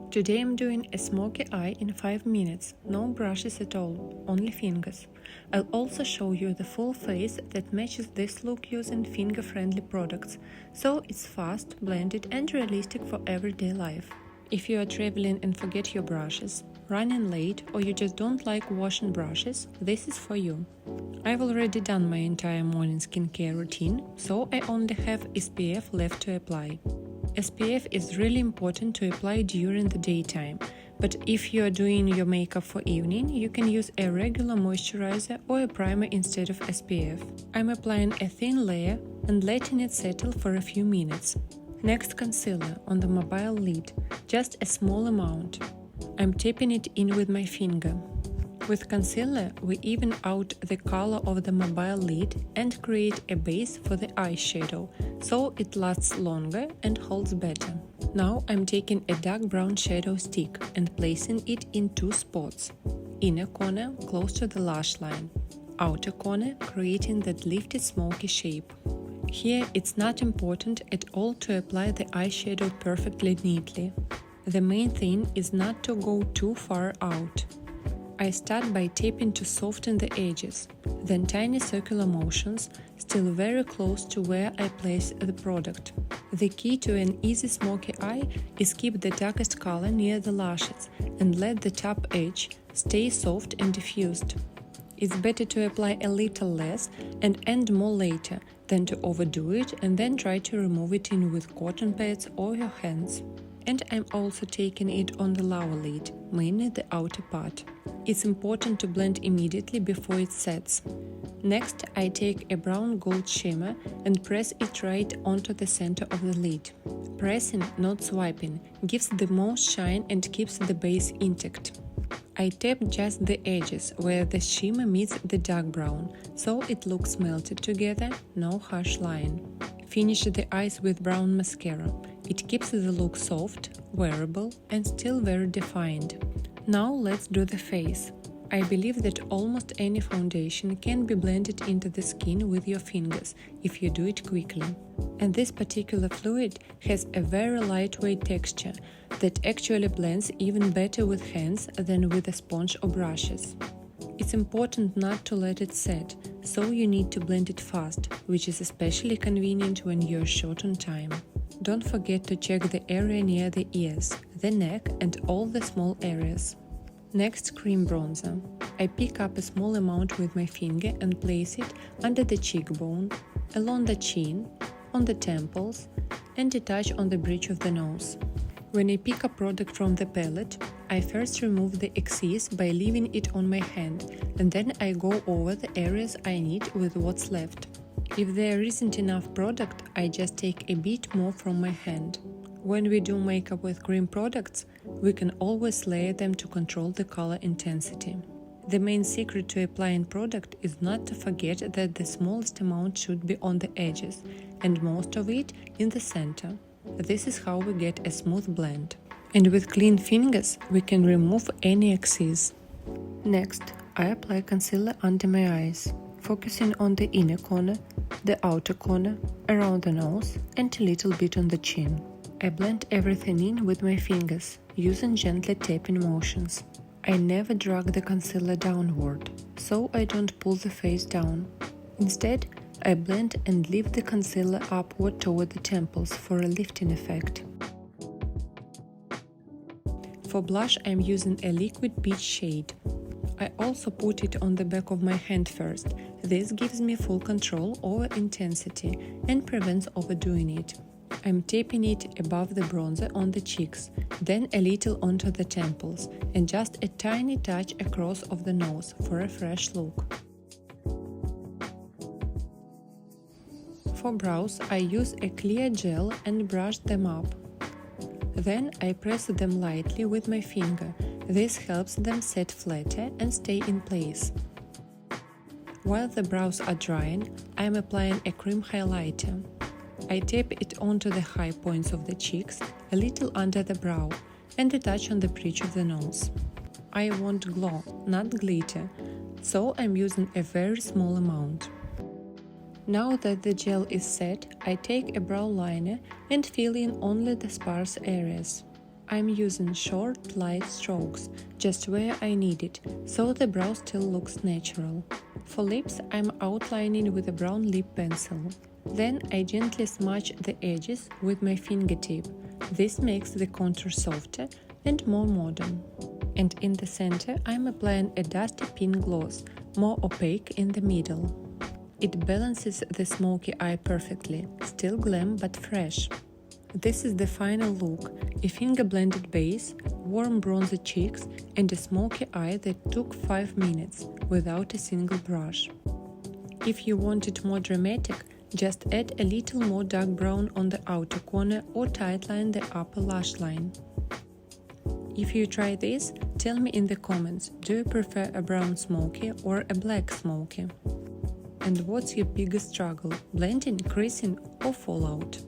Today I'm doing a smoky eye in 5 minutes, no brushes at all, only fingers. I'll also show you the full face that matches this look using finger-friendly products, so it's fast, blended and realistic for everyday life. If you are traveling and forget your brushes, running late, or you just don't like washing brushes, this is for you. I've already done my entire morning skincare routine, so I only have SPF left to apply. SPF is really important to apply during the daytime, but if you are doing your makeup for evening, you can use a regular moisturizer or a primer instead of SPF. I'm applying a thin layer and letting it settle for a few minutes. Next, concealer on the mobile lid, just a small amount. I'm tapping it in with my finger. With concealer, we even out the color of the mobile lid and create a base for the eyeshadow, so it lasts longer and holds better. Now I'm taking a dark brown shadow stick and placing it in 2 spots. Inner corner close to the lash line, outer corner creating that lifted smoky shape. Here it's not important at all to apply the eyeshadow perfectly neatly. The main thing is not to go too far out. I start by tapping to soften the edges, then tiny circular motions, still very close to where I place the product. The key to an easy smoky eye is keep the darkest color near the lashes and let the top edge stay soft and diffused. It's better to apply a little less and end more later than to overdo it and then try to remove it in with cotton pads or your hands. And I'm also taking it on the lower lid, mainly the outer part. It's important to blend immediately before it sets. Next, I take a brown gold shimmer and press it right onto the center of the lid. Pressing, not swiping, gives the most shine and keeps the base intact. I tap just the edges where the shimmer meets the dark brown, so it looks melted together, no harsh line. Finish the eyes with brown mascara. It keeps the look soft, wearable and still very defined. Now let's do the face. I believe that almost any foundation can be blended into the skin with your fingers if you do it quickly. And this particular fluid has a very lightweight texture that actually blends even better with hands than with a sponge or brushes. It's important not to let it set, so you need to blend it fast, which is especially convenient when you're short on time. Don't forget to check the area near the ears, the neck and all the small areas. Next, cream bronzer. I pick up a small amount with my finger and place it under the cheekbone, along the chin, on the temples, and a touch on the bridge of the nose. When I pick a product from the palette, I first remove the excess by leaving it on my hand, and then I go over the areas I need with what's left. If there isn't enough product, I just take a bit more from my hand. When we do makeup with cream products, we can always layer them to control the color intensity. The main secret to applying product is not to forget that the smallest amount should be on the edges, and most of it in the center. This is how we get a smooth blend. And with clean fingers, we can remove any excess. Next, I apply concealer under my eyes, focusing on the inner corner, the outer corner, around the nose, and a little bit on the chin. I blend everything in with my fingers, using gently tapping motions. I never drag the concealer downward, so I don't pull the face down. Instead, I blend and lift the concealer upward toward the temples for a lifting effect. For blush, I'm using a liquid peach shade. I also put it on the back of my hand first. This gives me full control over intensity and prevents overdoing it. I'm tapping it above the bronzer on the cheeks, then a little onto the temples, and just a tiny touch across of the nose for a fresh look. For brows, I use a clear gel and brush them up. Then I press them lightly with my finger. This helps them set flatter and stay in place. While the brows are drying, I am applying a cream highlighter. I tap it onto the high points of the cheeks, a little under the brow, and a touch on the bridge of the nose. I want glow, not glitter, so I'm using a very small amount. Now that the gel is set, I take a brow liner and fill in only the sparse areas. I'm using short, light strokes, just where I need it, so the brow still looks natural. For lips, I'm outlining with a brown lip pencil. Then I gently smudge the edges with my fingertip. This makes the contour softer and more modern. And in the center, I'm applying a dusty pink gloss, more opaque in the middle. It balances the smoky eye perfectly, still glam but fresh. This is the final look, a finger-blended base, warm bronzer cheeks and a smoky eye that took 5 minutes, without a single brush. If you want it more dramatic, just add a little more dark brown on the outer corner or tightline the upper lash line. If you try this, tell me in the comments, do you prefer a brown smoky or a black smoky? And what's your biggest struggle, blending, creasing or fallout?